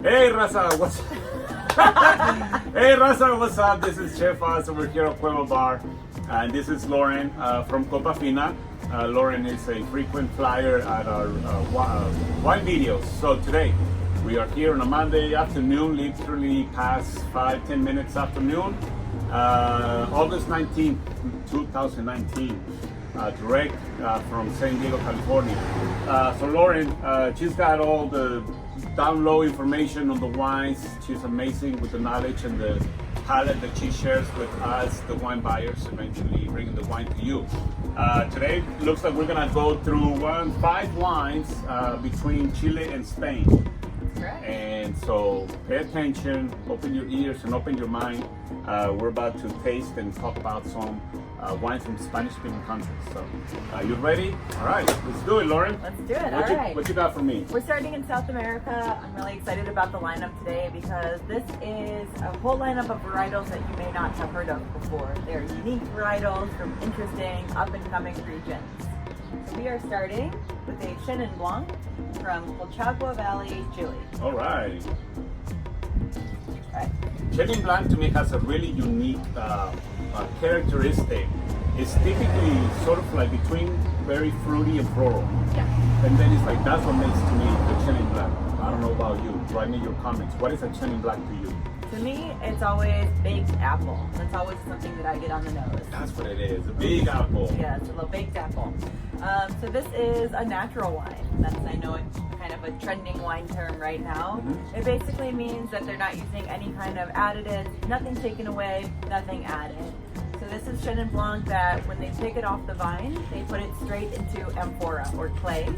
Hey Raza, what's Hey Raza, what's up? This is Chef Oz, and we're here at Cueva Bar, and this is Lauren from Copa Fina. Lauren is a frequent flyer at our wine videos. So today we are here on a Monday afternoon, literally past 5-10 minutes afternoon, August 19th, 2019. Direct from San Diego, California. So Lauren, she's got all the down low information on the wines. She's amazing with the knowledge and the palette that she shares with us, the wine buyers, eventually bringing the wine to you. Today looks like we're gonna go through 5 wines between Chile and Spain. Correct. And so pay attention, open your ears and open your mind. We're about to taste and talk about some wines from Spanish-speaking countries. So, you ready? All right, let's do it, Lauren. Let's do it. All right. What you got for me? We're starting in South America. I'm really excited about the lineup today because this is a whole lineup of varietals that you may not have heard of before. They're unique varietals from interesting, up-and-coming regions. So we are starting with a Chenin Blanc from Colchagua Valley, Chile. All right. All right. Chenin Blanc to me has a really unique characteristic. It's typically sort of like between very fruity and floral. Yeah. And then it's like, that's what makes to me the Chenin Blanc. I don't know about you. Write me your comments. What is a Chenin Blanc to you? To me, it's always baked apple. That's always something that I get on the nose. That's what it is, a big apple. Yeah, it's a little baked apple. So this is a natural wine. That's, I know it's kind of a trending wine term right now. Mm-hmm. It basically means that they're not using any kind of additives, nothing taken away, nothing added. So this is Chenin Blanc that when they pick it off the vine, they put it straight into amphora or clay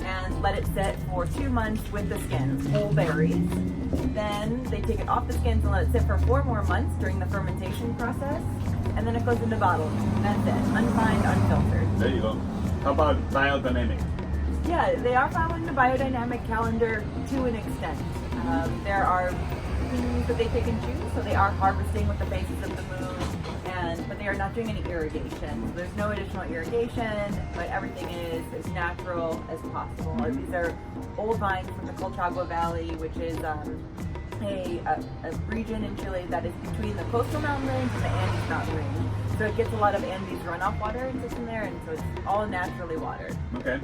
and let it sit for 2 months with the skins, whole berries. Then they take it off the skins and let it sit for 4 more months during the fermentation process. And then it goes into bottles. That's it. Unfined, unfiltered. There you go. How about biodynamic? Yeah, they are following the biodynamic calendar to an extent. There are things that they pick and choose, so they are harvesting with the phases of the moon, but they are not doing any irrigation. So there's no additional irrigation, but everything is as natural as possible. These are old vines from the Colchagua Valley, which is a region in Chile that is between the coastal mountain range and the Andes mountain range. So it gets a lot of Andes runoff water and sits in there, and so it's all naturally watered. Okay.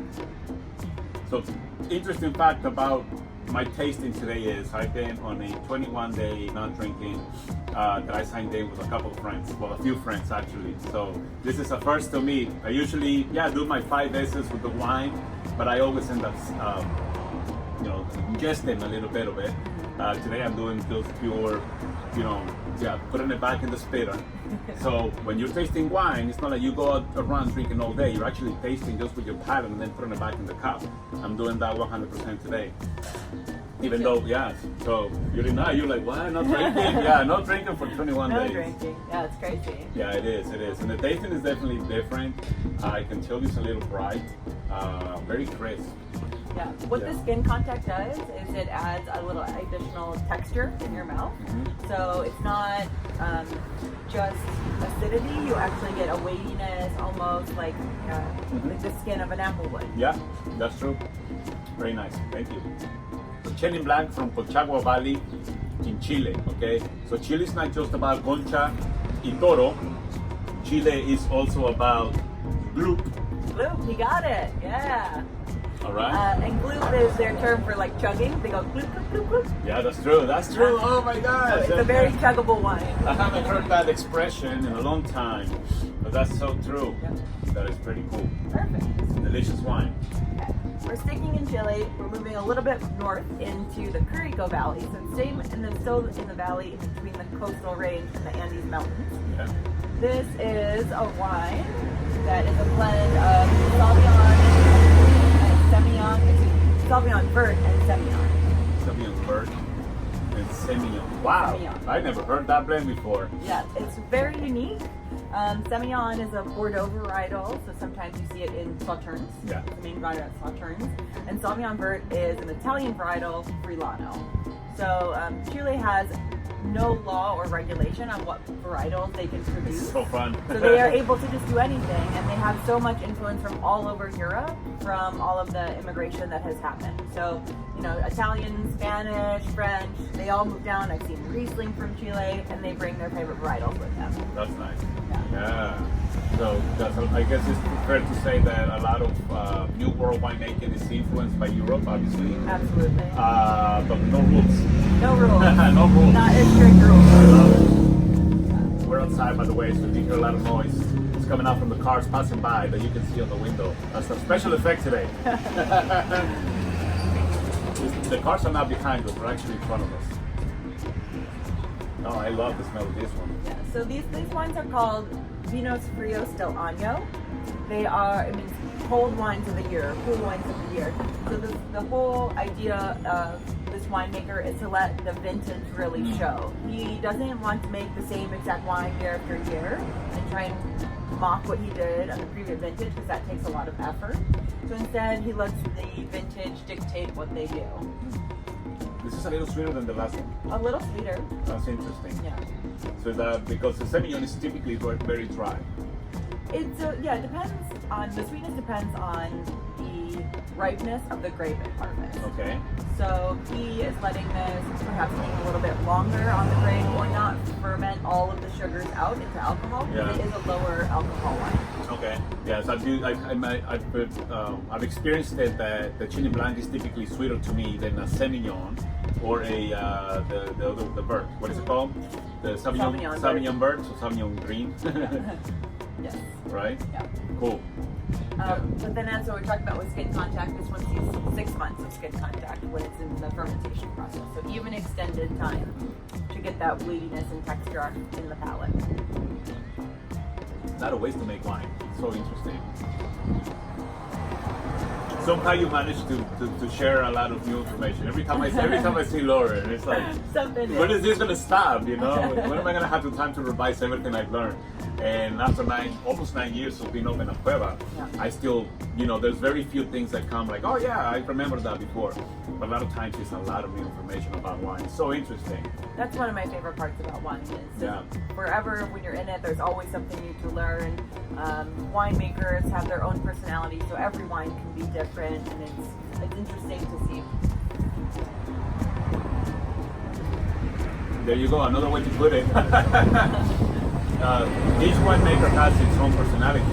So, interesting fact about my tasting today is I've been on a 21-day non-drinking that I signed in with a couple of friends, well, a few friends actually. So this is a first to me. I usually, do my 5 S's with the wine, but I always end up, ingesting a little bit of it. Today I'm doing just pure, putting it back in the spitter. So when you're tasting wine, it's not like you go out around drinking all day. You're actually tasting just with your palate and then putting it back in the cup. I'm doing that 100% today. Even though, so you're like, what? Not drinking? Not drinking for 21 No days. drinking. Yeah, it's crazy. Yeah, it is. And the tasting is definitely different. I can tell it's a little bright, very crisp. Yeah. What the skin contact does is it adds a little additional texture in your mouth. Mm-hmm. So it's not just acidity. You actually get a weightiness, almost like the skin of an apple would. Yeah, that's true. Very nice. Thank you. So Chenin Blanc from Colchagua Valley in Chile. Okay. So Chile is not just about concha y toro. Chile is also about gloop. Gloop, you got it. Yeah. All right. And gloop is their term for like chugging. They go gloop, gloop, gloop, gloop. Yeah, that's true. That's true. Oh my gosh. It's a very chuggable wine. I haven't heard that expression in a long time, but that's so true. Yeah. That is pretty cool. Perfect. Delicious wine. Okay. We're sticking in Chile. We're moving a little bit north into the Curicó Valley. So it's still in the valley in between the coastal range and the Andes Mountains. Yeah. This is a wine that is a blend of Sauvignon and Semillon, Sauvignon Vert and Semillon. Sauvignon Vert and Semillon. Wow, Semillon. I never heard that blend before. Yeah, it's very unique. Semillon is a Bordeaux varietal, so sometimes you see it in Sauternes. Yeah. It's the main varietal at Sauternes. And Sauvignon Vert is an Italian varietal, Friulano. So Chile has no law or regulation on what varietals they can produce. It's so fun. So they are able to just do anything, and they have so much influence from all over Europe, from all of the immigration that has happened. So, you know, Italian, Spanish, French, they all move down. I've seen Riesling from Chile, and they bring their favorite varietals with them. That's nice. Yeah. So I guess it's fair to say that a lot of New World winemaking is influenced by Europe, obviously. Absolutely. But no rules. No rules. No rules. Not as strict rules. I love it. We're outside, by the way, so if you hear a lot of noise, it's coming out from the cars passing by that you can see on the window. That's a special effect today. The cars are not behind us, they're actually in front of us. Oh, I love the smell of this one. Yeah, so these wines are called Vinos Frios del Año. They are, it means cold wines of the year, cool wines of the year. So the whole idea of this winemaker is to let the vintage really show. He doesn't want to make the same exact wine year after year and try and mock what he did on the previous vintage, because that takes a lot of effort. So instead, he lets the vintage dictate what they do. This is a little sweeter than the last one. A little sweeter. That's interesting. Yeah. So that because the Semillon is typically very dry. It depends on, the sweetness depends on the ripeness of the grape at harvest. Okay. So he is letting this perhaps take a little bit longer on the grape, or not ferment all of the sugars out into alcohol, because it is a lower alcohol wine. Okay. Yes, I've experienced it that the Chenin Blanc is typically sweeter to me than a Semillon or a the Vert. What is it called? The Sauvignon Vert, so Sauvignon Green. Yes. Right? Yeah. Cool. But then that's what we talked about with skin contact. This one sees 6 months of skin contact when it's in the fermentation process. So even extended time to get that weediness and texture in the palate. Not a waste to make wine. So interesting. Somehow you manage to share a lot of new information. Every time I see Lauren, it's like, when is this gonna stop? You know, when am I gonna have the time to revise everything I've learned? And after almost 9 years of being open at Cueva, I still, you know, there's very few things that come like, oh yeah, I remember that before. But a lot of times it's a lot of new information about wine. It's so interesting. That's one of my favorite parts about wine is forever when you're in it, there's always something new to learn. Winemakers have their own personality, so every wine can be different, and it's interesting to see. There you go, another way to put it. Each winemaker has its own personality.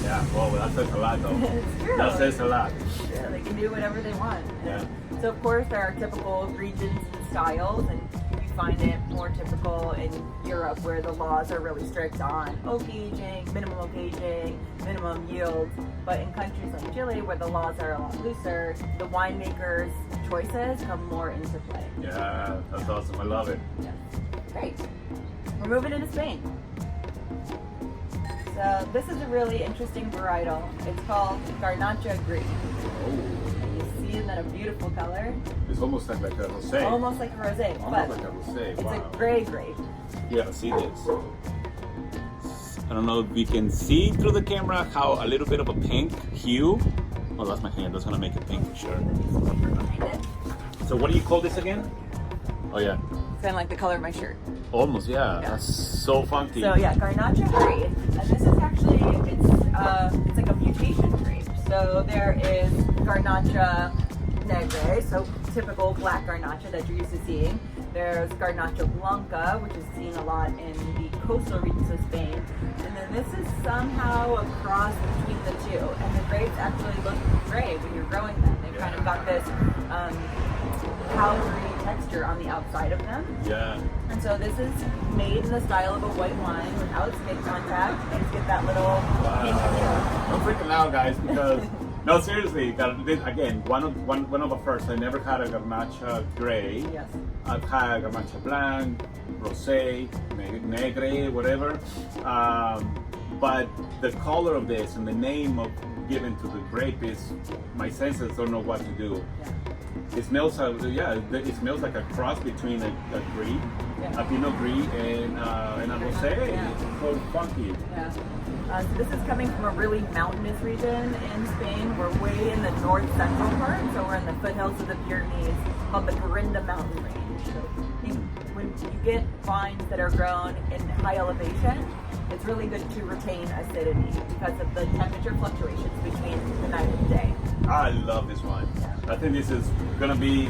Yeah, well, that says a lot, though. It's true. That says a lot. Yeah, they can do whatever they want. Yeah. So of course there are typical regions and styles, and you find it more typical in Europe, where the laws are really strict on oak aging, minimum yields. But in countries like Chile, where the laws are a lot looser, the winemakers' choices come more into play. Yeah, that's awesome. I love it. Yeah. Great. We're moving into Spain. So this is a really interesting varietal. It's called Garnacha Gris. Oh. And you see that a beautiful color. It's almost like a rosé. Almost like a rosé, but like a rosé. it's Wow. a gray grape. Yeah, see this. I don't know if we can see through the camera how a little bit of a pink hue. Oh, that's my hand. That's gonna make it pink for sure. So what do you call this again? Oh yeah. It's kind of like the color of my shirt. Almost, yeah. That's so funky. So yeah, Garnacha Gris, and this is actually it's like a mutation grape. So there is Garnacha Negre, so typical black Garnacha that you're used to seeing. There's Garnacha Blanca, which is seen a lot in the coastal regions of Spain. And then this is somehow a cross between the two. And the grapes actually look gray when you're growing them. They've kind of got this powdery texture on the outside of them. Yeah. And so this is made in the style of a white wine without skin contact. And get that little pink hue. I'm freaking out, guys, because no, seriously. Again, one of the first. I never had a Garnacha Gray. Yes. I've had Garnacha Blanc, Rosé, Negre, whatever. But the color of this and the name given to the grape is, my senses don't know what to do. Yeah. It smells, it smells like a cross between a Gris, a Pinot Gris, and a Rosé. Yeah. It's so funky. Yeah. So this is coming from a really mountainous region in Spain. We're way in the north central part, so we're in the foothills of the Pyrenees, called the Grinda mountain range. So when you get vines that are grown in high elevation, it's really good to retain acidity because of the temperature fluctuations between the night and day. I love this wine. I think this is gonna be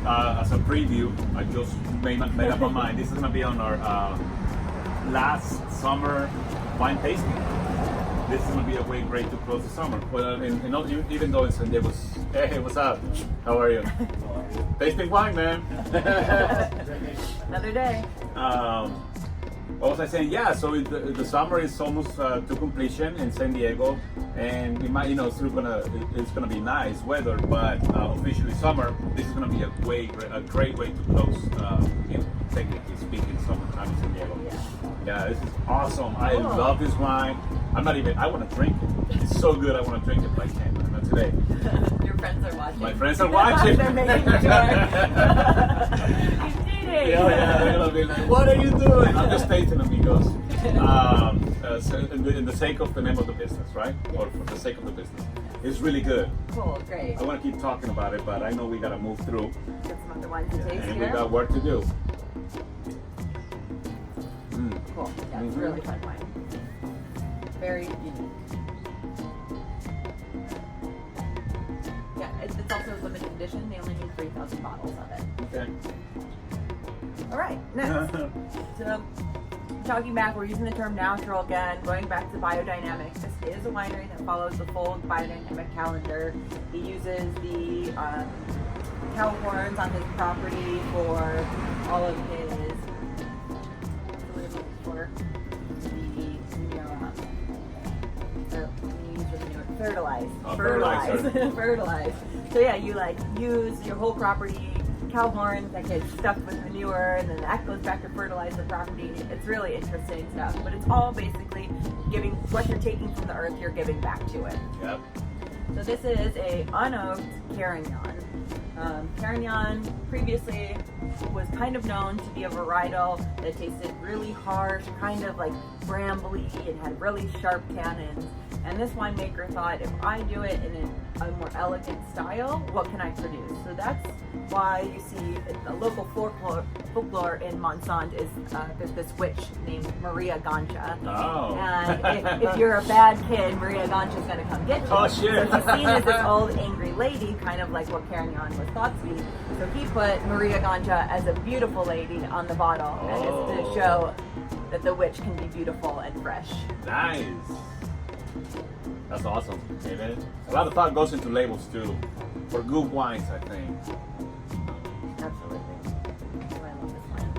as a preview. I just made up my mind. This is gonna be on our last summer wine tasting. This is gonna be a way great to close the summer. Well, even though it's San Diego's. Hey, what's up? How are you? Tasting wine, man. Another day. What was I saying? Yeah, so the summer is almost to completion in San Diego, and it might, it's gonna be nice weather, but officially summer. This is gonna be a great way to close, technically speaking, summertime in San Diego. Yeah, this is awesome. I love this wine. I want to drink it. It's so good. I want to drink it, but I can't. Not today. Your friends are watching. My friends are watching. They're making sure. He's cheating. Yeah, they're gonna be like, "What are you doing?" I'm just tasting, amigos. So in the sake of the name of the business, right? Or for the sake of the business. It's really good. Cool, great. I want to keep talking about it, but I know we gotta move through. Get some other wines to taste And here. we got work to do. Cool. Yeah, it's really fun wine. Very unique. Yeah, it's also a limited edition. They only need 3,000 bottles of it. Okay. All right, next. So, talking back, we're using the term natural again, going back to biodynamic. This is a winery that follows the full biodynamic calendar. He uses the cow horns on his property for all of his fertilize. So yeah, you use your whole property, cow horns that get stuffed with manure, and then that goes back to fertilize the property. It's really interesting stuff, but it's all basically giving what you're taking from the earth, you're giving back to it. Yep. So this is a unoaked Carignan. Carignan previously was kind of known to be a varietal that tasted really harsh, kind of like brambly, and had really sharp tannins. And this winemaker thought, if I do it in a more elegant style, what can I produce? So that's why you see the local folklore in Monsanto is there's this witch named Maria Gancha. Oh. And if you're a bad kid, Maria Gancha is going to come get you. Oh, shit. So he's seen as this old angry lady, kind of like what Carignan was thought to be. So he put Maria Gancha as a beautiful lady on the bottle, and it's to show that the witch can be beautiful and fresh. Nice. That's awesome. Amen. A lot of thought goes into labels too, for good wines, I think. Absolutely. Oh, I love this wine.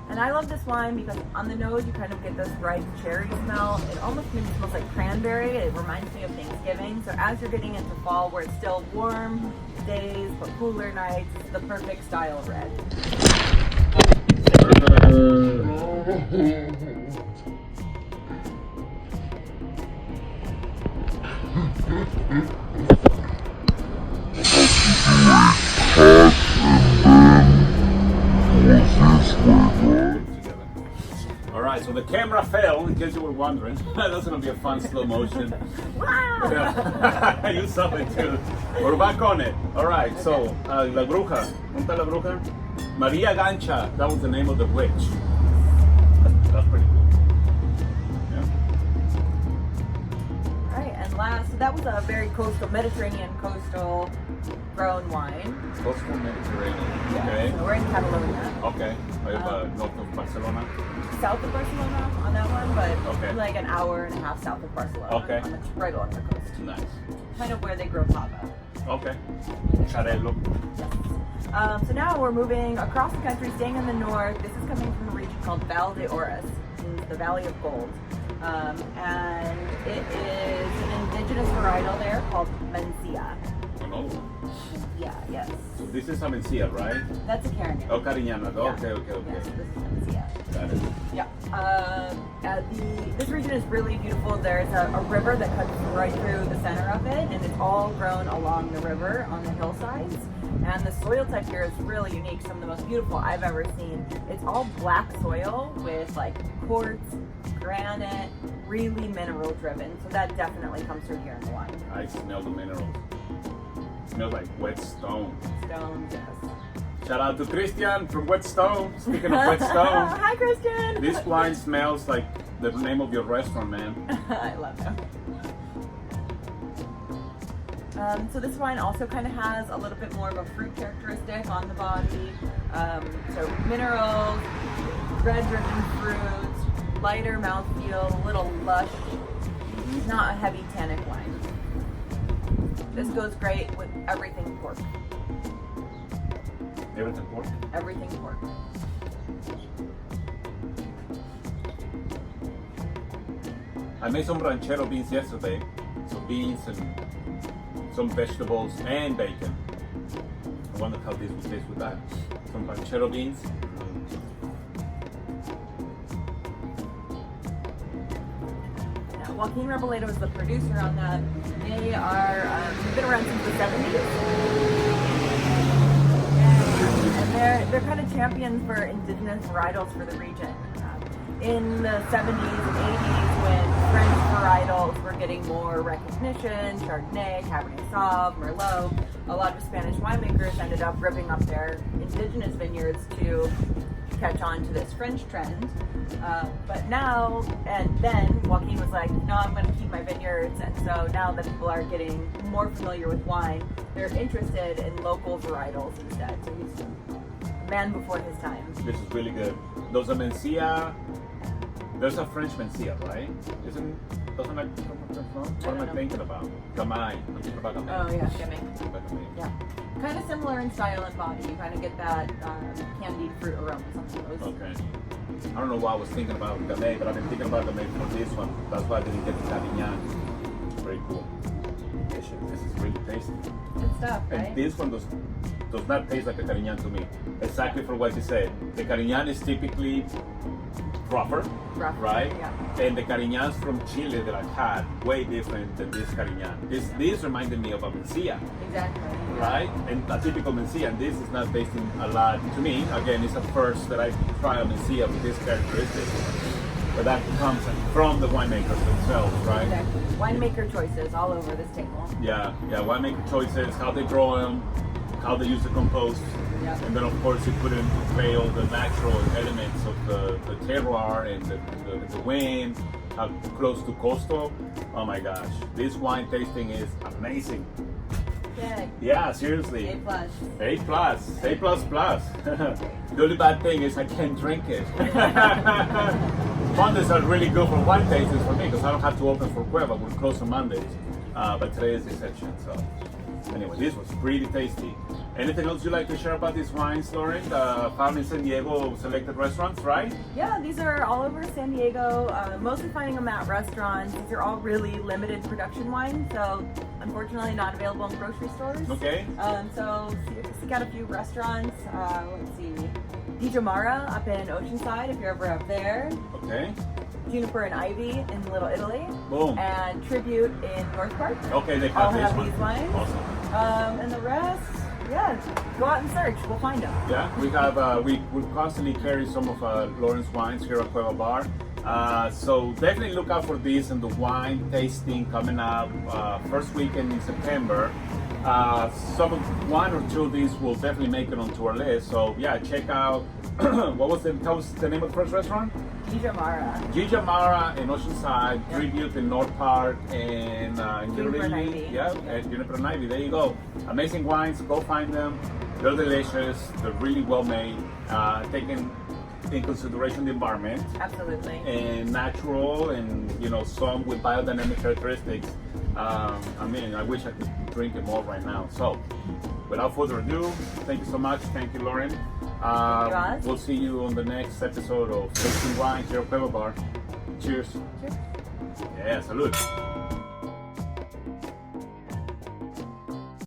And I love this wine because on the nose you kind of get this ripe cherry smell. It almost maybe smells like cranberry. It reminds me of Thanksgiving. So as you're getting into fall where it's still warm days but cooler nights, it's the perfect style red. Alright, so the camera fell, in case you were wondering. That's gonna be a fun slow motion. Wow! Yeah. You saw it too. We're back on it. Alright, so La Bruja. ¿Dónde está La Bruja? Maria Gancha. That was the name of the witch. That's pretty cool. So that was a very coastal, Mediterranean coastal grown wine. Coastal Mediterranean. Yeah. Okay. So we're in Catalonia. Okay. North of Barcelona. South of Barcelona on that one, but okay. Like an hour and a half south of Barcelona. Okay. Right along the coast. Nice. Kind of where they grow Tapas. Okay. Charello. Yes. So now we're moving across the country, staying in the north. This is coming from a region called Val de Oras, the Valley of Gold. And it is an indigenous varietal there called Mencia. Oh. Yeah, yes. So this is a Mencia, right? That's a Carignan. Oh, Carignan. Yeah. Okay. Yes, this is Mencia. Got it. Yeah. This region is really beautiful. There's a river that cuts right through the center of it, and it's all grown along the river on the hillsides. And the soil type here is really unique. Some of the most beautiful I've ever seen. It's all black soil with like quartz, granite, really mineral driven. So that definitely comes through here in the wine. I smell the minerals. Smells like wet stone. Stones, yes. Shout out to Christian from Wet Stone. Speaking of Wet Stone, Hi, Christian. this wine smells like the name of your restaurant, man. I love him. So this wine also kind of has a little bit more of a fruit characteristic on the body. So minerals, red-driven fruits, lighter mouthfeel, a little lush. Not a heavy tannic wine. This goes great with everything pork. Everything pork? Everything pork. I made some ranchero beans yesterday. So beans and some vegetables and bacon. I wonder how this will taste with that. Some ranchero beans. Now, Joaquin Rebolledo is the producer on that. They are they've been around since the 70s. And they're kind of champions for indigenous varietals for the region. In the 70s and 80s, when French varietals were getting more recognition, Chardonnay, Cabernet Sauv, Merlot, a lot of Spanish winemakers ended up ripping up their indigenous vineyards to catch on to this French trend. But now, and then Joaquin was like, no, I'm going to keep my vineyards. And so now that people are getting more familiar with wine, they're interested in local varietals instead. So he's a man before his time. This is really good. Those are Mencia. There's a French Mencia, right? Doesn't that come from French? What am I thinking about? Gamay. I'm thinking about Gamay. Oh yeah, Gamay. Yeah. Kind of similar in style and body. You kind of get that candied fruit aromas on those. Okay. I don't know why I was thinking about Gamay, but I've been thinking about Gamay for this one. That's why I didn't get the Carignan. Very cool. This is really tasty. Good stuff, right? And this one does not taste like a Carignan to me. Exactly for what you said. The Carignan is typically rougher, right? Yeah. And the Carignans from Chile that I've had, way different than this Carignan. This reminded me of a Mencia. Exactly. Right? And a typical Mencia, and this is not tasting a lot to me. Again, it's a first that I try a Mencia with this characteristic. But that comes from the winemakers themselves, right? Exactly. Winemaker choices all over this table. Yeah, winemaker choices, how they grow them, how they use the compost. Yeah. And then of course you put into play all the natural elements of the terroir and the wind, how close to coastal. Oh my gosh, this wine tasting is amazing. Yay. Yeah, seriously. A plus. A plus. A plus plus. The only bad thing is I can't drink it. Mondays are really good for wine tastings for me because I don't have to open for Cueva. We're closed on Mondays. But today is the exception. So anyway, this was pretty tasty. Anything else you'd like to share about these wines, Lauren? Found in San Diego selected restaurants, right? Yeah, these are all over San Diego, mostly finding them at restaurants. These are all really limited production wines, so unfortunately not available in grocery stores. Okay. So seek out a few restaurants. Let's see, Di Giamara up in Oceanside, if you're ever up there. Okay. Juniper and Ivy in Little Italy. Boom. And Tribute in North Park. Okay, they all have have these wines. Awesome. And the rest, yeah, go out and search. We'll find them. Yeah, we have we constantly carry some of Lauren's wines here at Cueva Bar. So definitely look out for these and the wine tasting coming up first weekend in September. One or two of these will definitely make it onto our list. So yeah, check out what was the name of the first restaurant? Di Giamara in Oceanside, yeah. Tribute in North Park, and Juniper and Ivy. Yeah, and Juniper and Ivy. There you go. Amazing wines. Go find them. They're delicious. They're really well made. Taking in consideration the environment. Absolutely. And natural, and some with biodynamic characteristics. I wish I could drink it more right now. So, without further ado, thank you so much. Thank you, Lauren. We'll see you on the next episode of Tasting Wine here at Cueva Bar. Cheers. Cheers. Yeah, salud.